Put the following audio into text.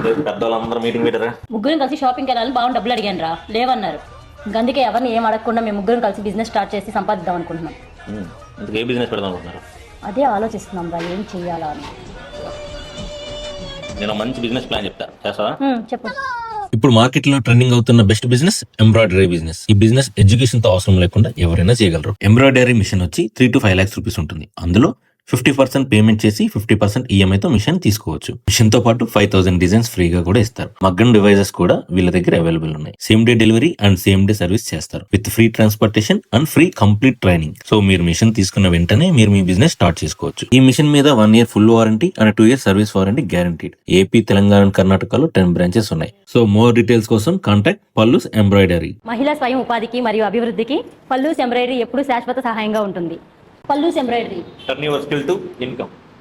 పెద్దవాళ్ళందరూ మీటింగ్ పెట్టారా? ముగ్గురం కలిసి షాపింగ్కి వెళ్ళాలని బాగా డబ్బులు అడిగాను రా, లేవన్నారు. అందుకే ఎవరిని ఏం అడగకుండా మేము ముగ్గురం కలిసి బిజినెస్ స్టార్ట్ చేసి సంపాదిద్దాం అనుకుంటున్నాం. ఇందుకు ఏ బిజినెస్ పెడదాం అనుకుంటున్నారు? అదే ఆలోచిస్తున్నాం రా, ఏం చెయ్యాలా అని. నేను మంచి బిజినెస్ ప్లాన్ చెప్తా, చేస్తావా? చెప్పు. ఇప్పుడు మార్కెట్ లో ట్రెండింగ్ అవుతున్న బెస్ట్ బిజినెస్ ఎంబ్రాయిడరీ బిజినెస్. ఈ బిజినెస్ ఎడ్యుకేషన్ తో అవసరం లేకుండా ఎవరైనా చేయగలరు. ఎంబ్రాయిడరీ మిషన్ వచ్చి 3 to 5 lakhs రూపీస్ ఉంటుంది. అందులో 50% పేమెంట్ చేసి 50% ఈఎంఐతో మిషన్ తీసుకోవచ్చు. మిషన్ తో పాటు 5000 డిజైన్స్ ఫ్రీగా కూడా ఇస్తారు. మగ్గం డివైజెస్ కూడా వీళ్ళ దగ్గర అవైలబుల్ ఉన్నాయి. Same day delivery and same day service చేస్తారు with free transportation and free complete training. So మీరు మిషన్ తీసుకున్న వెంటనే మీరు మీ బిజినెస్ స్టార్ట్ చేసుకోవచ్చు. ఈ మిషన్ మీద 1 year full warranty and 2 years service warranty guaranteed. AP, Telangana and కర్ణాటకలో 10 branches ఉన్నాయి. సో మోర్ డీటెయిల్స్ కోసం కాంటాక్ట్ పల్లూస్ ఎంబ్రాయిడరీ. మహిళా స్వయం ఉపాధికి మరియు అభివృద్ధికి పల్లూస్ ఎంబ్రాయిడరీ ఎప్పుడు శాశ్వత సహాయంగా ఉంటుంది. Pallus embroidery. Turn your skill to income.